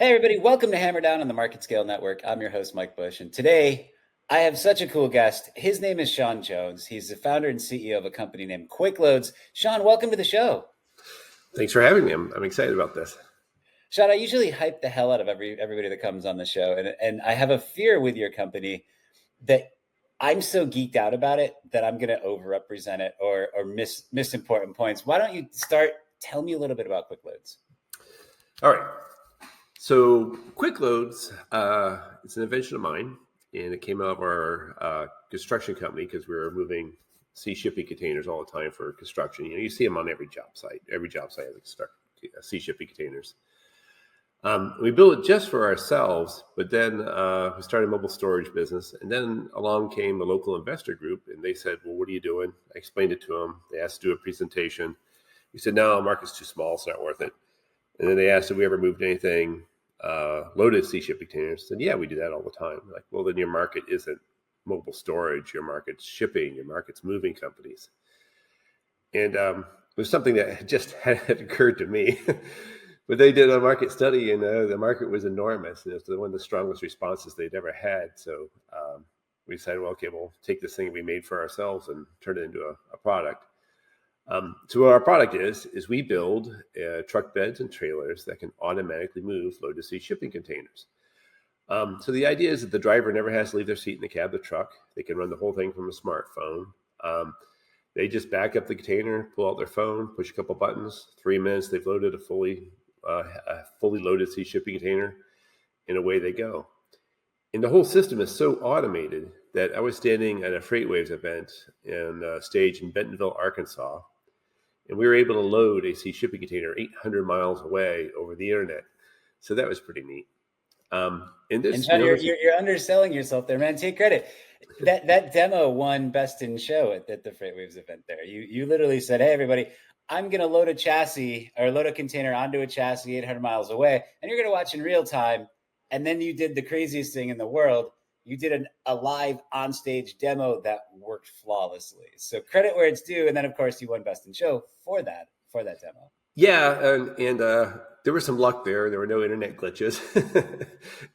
Hey, everybody, welcome to Hammer Down on the Market Scale Network. I'm your host, Mike Bush, and today I have such a cool guest. His name is Sean Jones. He's the founder and CEO of a company named QuickLoadz. Sean, welcome to the show. Thanks for having me. I'm excited about this. Sean, I usually hype the hell out of everybody that comes on the show, and I have a fear with your company that I'm so geeked out about it that I'm going to overrepresent it or miss important points. Why don't you start? Tell me a little bit about QuickLoadz. All right. So QuickLoadz, it's an invention of mine, and it came out of our construction company because we were moving sea shipping containers all the time for construction. You see them on every job site. Every job site has sea shipping containers. We built it just for ourselves, but then we started a mobile storage business, and then along came a local investor group, and they said, "Well, what are you doing?" I explained it to them. They asked to do a presentation. We said, "No, the market's too small. It's not worth it." And then they asked if we ever moved anything loaded sea shipping containers. I said, "Yeah, we do that all the time." Like, well, then your market isn't mobile storage. Your market's shipping. Your market's moving companies. And it was something that just had occurred to me. But they did a market study, and the market was enormous. It was one of the strongest responses they'd ever had. So we decided, well, okay, we'll take this thing we made for ourselves and turn it into a product. So what our product is we build truck beds and trailers that can automatically move load to sea shipping containers. So the idea is that the driver never has to leave their seat in the cab of the truck. They can run the whole thing from a smartphone. They just back up the container, pull out their phone, push a couple buttons. 3 minutes, they've loaded a fully loaded sea shipping container, and away they go. And the whole system is so automated that I was standing at a FreightWaves event in stage in Bentonville, Arkansas, and we were able to load a sea shipping container 800 miles away over the internet. So that was pretty neat. And Sean, you're underselling yourself there, man. Take credit. That demo won Best in Show at the FreightWaves event there. You literally said, "Hey, everybody, I'm going to load a chassis or load a container onto a chassis 800 miles away, and you're going to watch in real time." And then you did the craziest thing in the world. You did a live on-stage demo that worked flawlessly. So credit where it's due. And then, of course, you won Best in Show for that demo. Yeah, and there was some luck there. There were no internet glitches.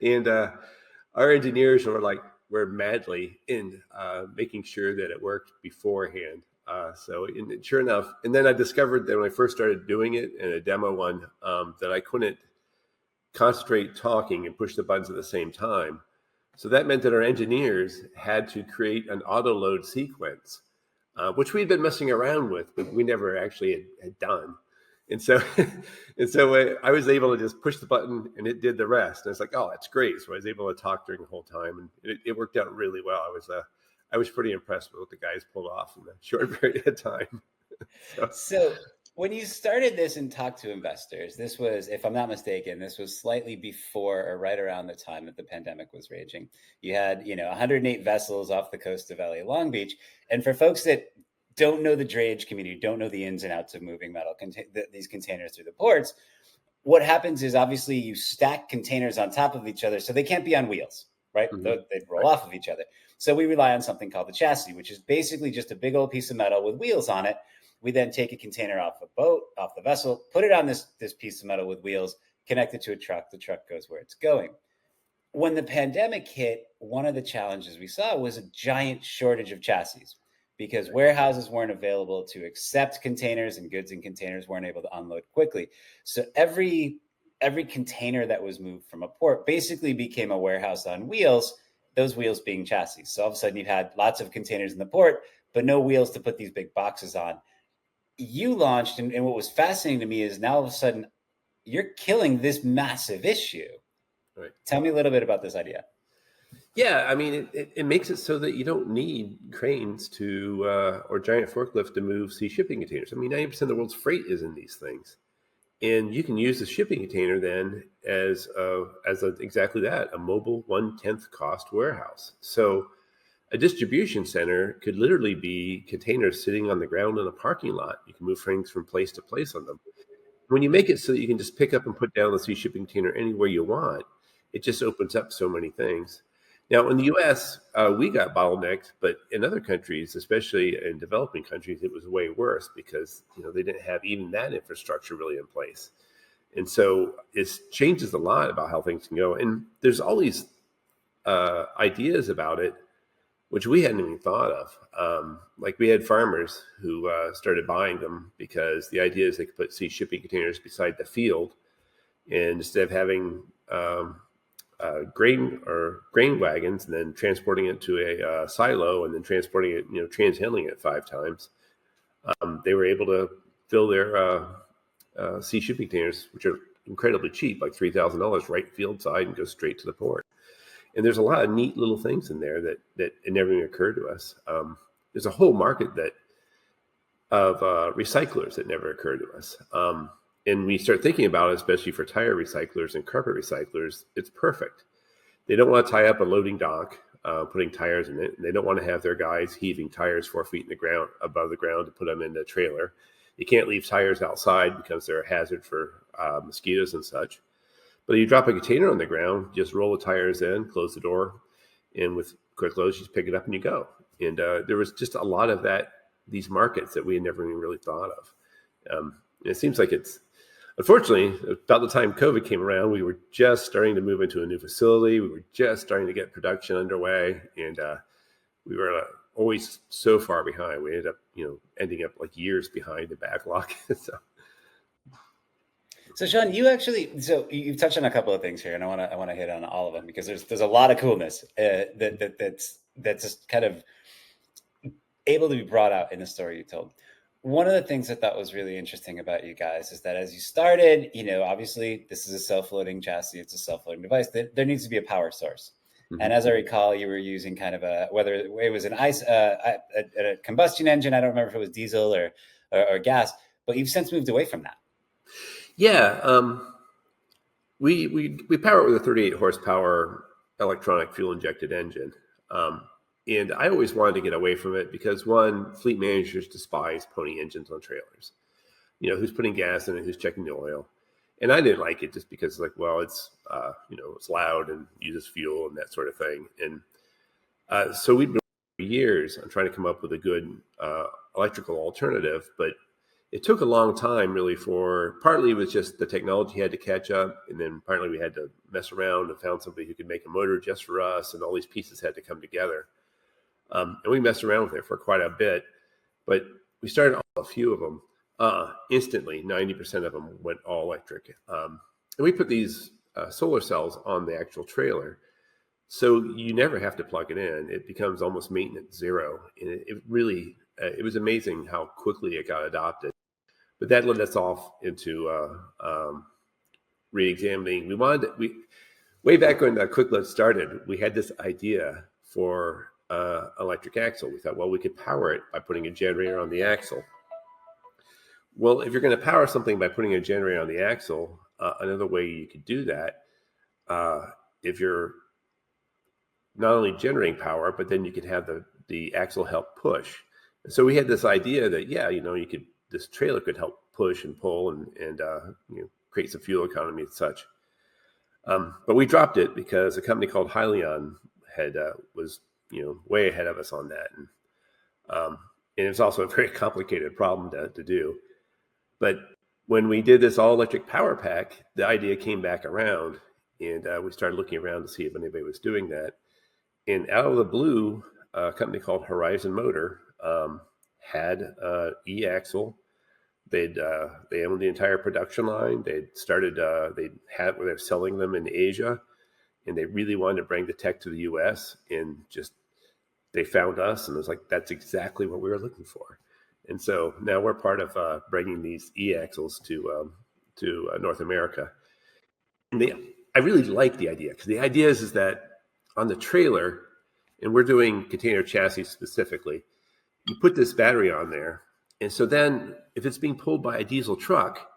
And our engineers were madly in making sure that it worked beforehand. And sure enough, and then I discovered that when I first started doing it in a demo one, that I couldn't concentrate talking and push the buttons at the same time. So that meant that our engineers had to create an auto load sequence, which we'd been messing around with, but we never actually had done. And so I was able to just push the button and it did the rest. And it's like, oh, that's great. So I was able to talk during the whole time, and it worked out really well. I was pretty impressed with what the guys pulled off in a short period of time. So when you started this and talked to investors, this was, if I'm not mistaken, this was slightly before or right around the time that the pandemic was raging. You had, 108 vessels off the coast of LA Long Beach. And for folks that don't know the drayage community, don't know the ins and outs of moving these containers through the ports, what happens is obviously you stack containers on top of each other so they can't be on wheels, right? Mm-hmm. They'd roll off of each other. So we rely on something called the chassis, which is basically just a big old piece of metal with wheels on it. We then take a container off a boat, off the vessel, put it on this piece of metal with wheels, connect it to a truck. The truck goes where it's going. When the pandemic hit, one of the challenges we saw was a giant shortage of chassis because warehouses weren't available to accept containers and goods in containers weren't able to unload quickly. So every container that was moved from a port basically became a warehouse on wheels, those wheels being chassis. So all of a sudden you had lots of containers in the port, but no wheels to put these big boxes on. You launched, and what was fascinating to me is now all of a sudden you're killing this massive issue. Right. Tell me a little bit about this idea. Yeah, I mean, it makes it so that you don't need cranes or giant forklifts to move sea shipping containers. I mean, 90% of the world's freight is in these things. And you can use the shipping container then as exactly that, a mobile 1/10 cost warehouse. So a distribution center could literally be containers sitting on the ground in a parking lot. You can move things from place to place on them. When you make it so that you can just pick up and put down the sea shipping container anywhere you want, it just opens up so many things. Now, in the U.S., we got bottlenecked, but in other countries, especially in developing countries, it was way worse because they didn't have even that infrastructure really in place. And so it changes a lot about how things can go. And there's all these ideas about it, which we hadn't even thought of. Like we had farmers who started buying them because the idea is they could put sea shipping containers beside the field, and instead of having grain wagons and then transporting it to a silo and then transporting it, transhandling it 5 times, they were able to fill their sea shipping containers, which are incredibly cheap, like $3,000 right field side, and go straight to the port. And there's a lot of neat little things in there that it never even occurred to us. There's a whole market of recyclers that never occurred to us. And we start thinking about it, especially for tire recyclers and carpet recyclers, it's perfect. They don't want to tie up a loading dock, putting tires in it. They don't want to have their guys heaving tires 4 feet in the ground, above the ground, to put them in the trailer. You can't leave tires outside because they're a hazard for mosquitoes and such. But you drop a container on the ground, just roll the tires in, close the door, and with QuickLoadz, you just pick it up and you go. And there was just a lot of these markets that we had never even really thought of. It seems like unfortunately, about the time COVID came around, we were just starting to move into a new facility. We were just starting to get production underway, and we were always so far behind. We ended up, ending up like years behind the backlog. So Sean, you've touched on a couple of things here, and I want to hit on all of them because there's a lot of coolness that's just kind of able to be brought out in the story you told. One of the things I thought was really interesting about you guys is that as you started, obviously this is a self-loading chassis, it's a self-loading device. There needs to be a power source. Mm-hmm. And as I recall, you were using kind of whether it was a combustion engine, I don't remember if it was diesel or gas, but you've since moved away from that. Yeah, we power it with a 38 horsepower electronic fuel injected engine. And I always wanted to get away from it because, one, fleet managers despise pony engines on trailers. Who's putting gas in it, who's checking the oil. And I didn't like it just because, it's it's loud and uses fuel and that sort of thing. And so we've been for years on trying to come up with a good electrical alternative, but it took a long time really partly it was just the technology had to catch up, and then partly we had to mess around and found somebody who could make a motor just for us, and all these pieces had to come together. And we messed around with it for quite a bit, but we started a few of them. Instantly, 90% of them went all electric. And we put these solar cells on the actual trailer, so you never have to plug it in. It becomes almost maintenance zero. And it really, it was amazing how quickly it got adopted. But that led us off into re-examining. Way back when QuickLoadz started, we had this idea for electric axle. We thought, well, we could power it by putting a generator on the axle. Well, if you're going to power something by putting a generator on the axle, another way you could do that, if you're not only generating power, but then you could have the axle help push. And so we had this idea that, this trailer could help push and pull and create some fuel economy and such. But we dropped it because a company called Hyliion was way ahead of us on that, and it's also a very complicated problem to do. But when we did this all electric power pack, the idea came back around, and we started looking around to see if anybody was doing that. And out of the blue, a company called Horizon Motor had e-axle. They owned the entire production line. They were selling them in Asia, and they really wanted to bring the tech to the U.S. And they found us, and it was like, that's exactly what we were looking for. And so now we're part of bringing these e-axles to North America. And I really like the idea, because the idea is that on the trailer, and we're doing container chassis specifically, you put this battery on there. And so then if it's being pulled by a diesel truck,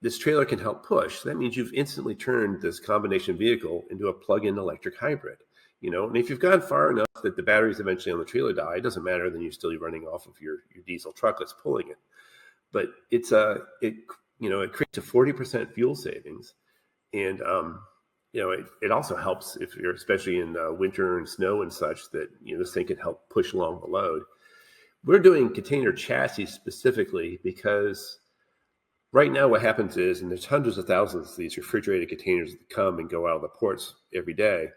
this trailer can help push. That means you've instantly turned this combination vehicle into a plug-in electric hybrid. And if you've gone far enough that the batteries eventually on the trailer die, it doesn't matter, then you're still running off of your diesel truck that's pulling it. But it creates a 40% fuel savings. And it also helps if you're, especially in winter and snow and such, that this thing can help push along the load. We're doing container chassis specifically because Right now, what happens is, and there's hundreds of thousands of these refrigerated containers that come and go out of the ports every day.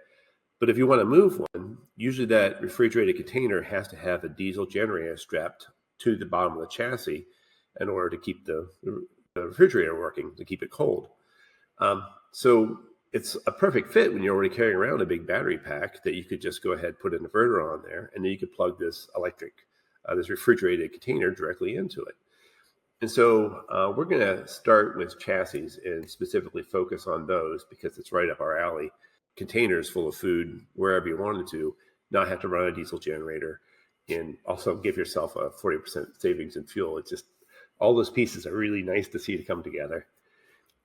But if you want to move one, usually that refrigerated container has to have a diesel generator strapped to the bottom of the chassis in order to keep the refrigerator working, to keep it cold. So it's a perfect fit when you're already carrying around a big battery pack that you could just go ahead, put an inverter on there, and then you could plug this this refrigerated container directly into it. And so we're going to start with chassis and specifically focus on those because it's right up our alley. Containers full of food wherever you wanted to, not have to run a diesel generator, and also give yourself a 40% savings in fuel. It's just all those pieces are really nice to see to come together.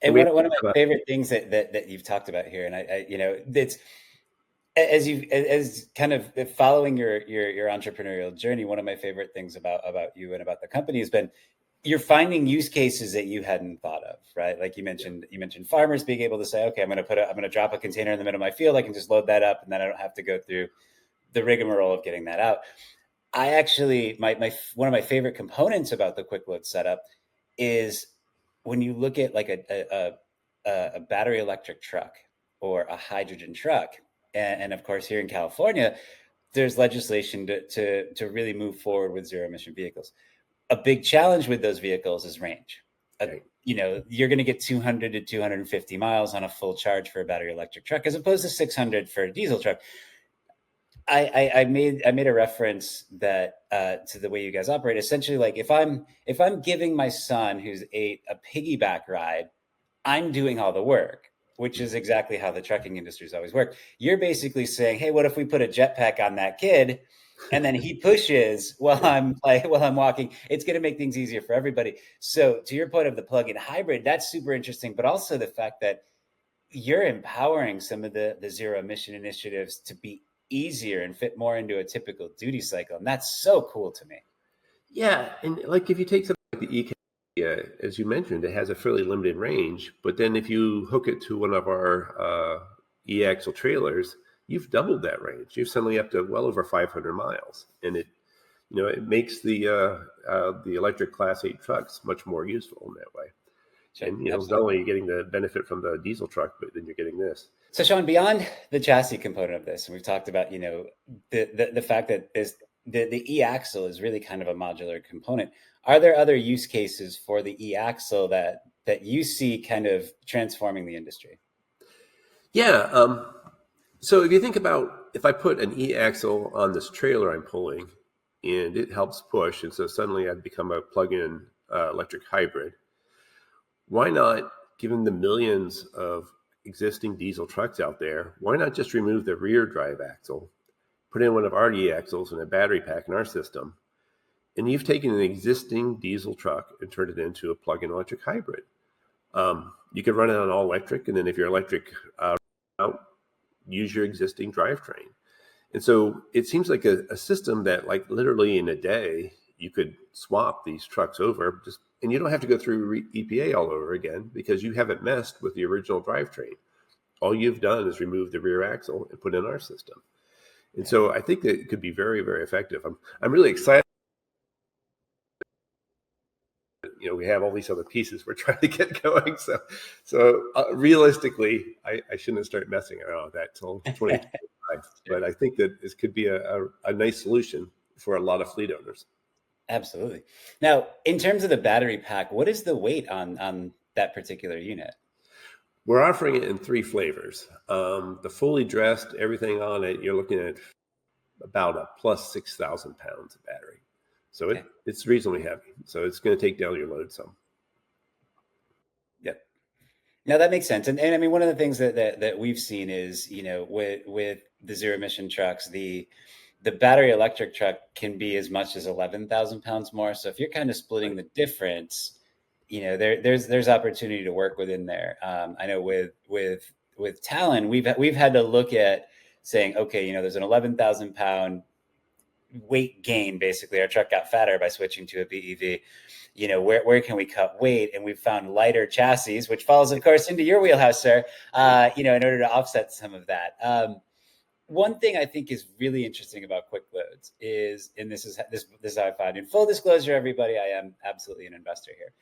And one of my favorite things that you've talked about here, and I it's as kind of following your entrepreneurial journey, one of my favorite things about you and about the company has been you're finding use cases that you hadn't thought of, right? Like you mentioned farmers being able to say, okay, I'm going to drop a container in the middle of my field. I can just load that up, and then I don't have to go through the rigmarole of getting that out. I actually, my one of my favorite components about the QuickLoadz setup is when you look at like a battery electric truck or a hydrogen truck, and of course here in California, there's legislation to really move forward with zero emission vehicles. A big challenge with those vehicles is range. You're going to get 200 to 250 miles on a full charge for a battery electric truck, as opposed to 600 for a diesel truck. I made a reference that to the way you guys operate. Essentially, like if I'm giving my son who's 8 a piggyback ride, I'm doing all the work, which is exactly how the trucking industry's always worked. You're basically saying, hey, what if we put a jetpack on that kid? And then he pushes while I'm walking. It's going to make things easier for everybody. So to your point of the plug-in hybrid, that's super interesting, but also the fact that you're empowering some of the zero emission initiatives to be easier and fit more into a typical duty cycle. And that's so cool to me. Yeah. And like if you take something like the as you mentioned, it has a fairly limited range. But then if you hook it to one of our e-axle trailers, you've doubled that range. You're suddenly up to well over 500 miles, and it makes the electric Class 8 trucks much more useful in that way. Sure, and not only are you getting the benefit from the diesel truck, but then you're getting this. So Sean, beyond the chassis component of this, and we've talked about the fact that the e-axle is really kind of a modular component. Are there other use cases for the e-axle that you see kind of transforming the industry? Yeah. So if you think about, if I put an e-axle on this trailer I'm pulling and it helps push, and so suddenly I've become a plug-in electric hybrid, why not, given the millions of existing diesel trucks out there, why not just remove the rear drive axle, put in one of our e-axles and a battery pack in our system, and you've taken an existing diesel truck and turned it into a plug-in electric hybrid. You could run it on all electric, and then if you're electric out, use your existing drivetrain. And so it seems like a system that, like, literally in a day, you could swap these trucks over, and you don't have to go through EPA all over again because you haven't messed with the original drivetrain. All you've done is remove the rear axle and put in our system. And so I think that it could be very, very effective. I'm really excited. We have all these other pieces we're trying to get going. So realistically, I shouldn't have started messing around with that till 2025. But I think that this could be a nice solution for a lot of fleet owners. Absolutely. Now, in terms of the battery pack, what is the weight on that particular unit? We're offering it in 3 flavors. The fully dressed, everything on it, you're looking at about a plus 6,000 pounds of battery. So it's reasonably heavy. So it's going to take down your load some. Yep. Now that makes sense. And I mean, one of the things that we've seen is, with the zero emission trucks, the battery electric truck can be as much as 11,000 pounds more. So if you're kind of splitting the difference, there's opportunity to work within there. I know with Talon, we've had to look at saying, okay, there's an 11,000 pound weight gain. Basically, our truck got fatter by switching to a BEV. Where can we cut weight? And we've found lighter chassis, which falls, of course, into your wheelhouse, sir. In order to offset some of that. One thing I think is really interesting about QuickLoadz is, and this is how I find, in full disclosure, everybody, I am absolutely an investor here.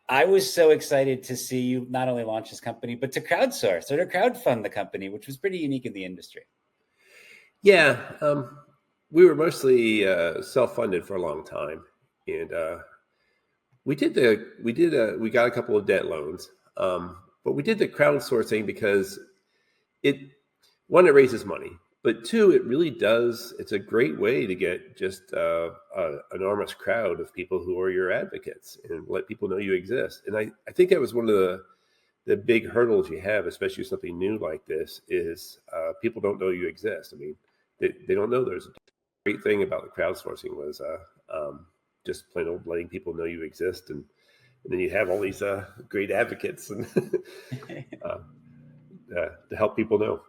I was so excited to see you not only launch this company, but to crowdsource or to crowdfund the company, which was pretty unique in the industry. Yeah, we were mostly self-funded for a long time, and we got a couple of debt loans, but we did the crowdsourcing because it one, it raises money, but two, it really does. It's a great way to get just an enormous crowd of people who are your advocates and let people know you exist. And I think that was one of the big hurdles you have, especially with something new like this, is people don't know you exist. I mean, they don't know there's a great thing about the crowdsourcing was just plain old letting people know you exist, and then you have all these great advocates and uh, to help people know.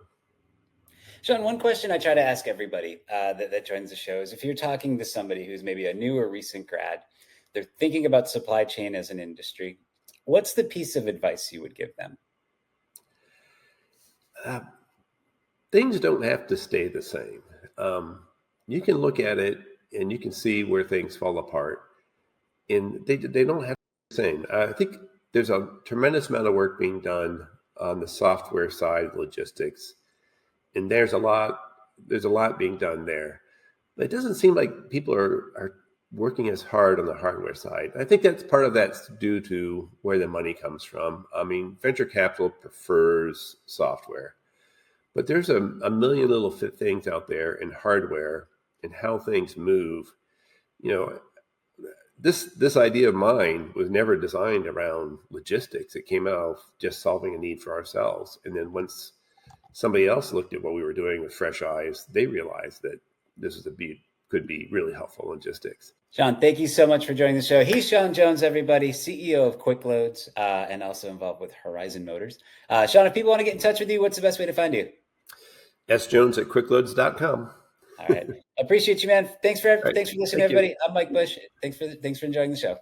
Sean, one question I try to ask everybody that joins the show is if you're talking to somebody who's maybe a new or recent grad, they're thinking about supply chain as an industry, what's the piece of advice you would give them? Things don't have to stay the same. You can look at it and you can see where things fall apart, and they don't have to be the same. I think there's a tremendous amount of work being done on the software side of logistics, and there's a lot being done there. But it doesn't seem like people are working as hard on the hardware side. I think that's part of that's due to where the money comes from. I mean, venture capital prefers software, but there's a million little things out there in hardware and how things move. You know, this idea of mine was never designed around logistics. It came out of just solving a need for ourselves. And then once somebody else looked at what we were doing with fresh eyes, they realized that this could be really helpful in logistics. Sean, thank you so much for joining the show. He's Sean Jones, everybody, CEO of QuickLoadz, and also involved with Horizon Motors. Sean, if people want to get in touch with you, what's the best way to find you? sjones@quickloadz.com. All right. Appreciate you, man. Thanks for listening, Thank everybody. I'm Mike Bush. Thanks for enjoying the show.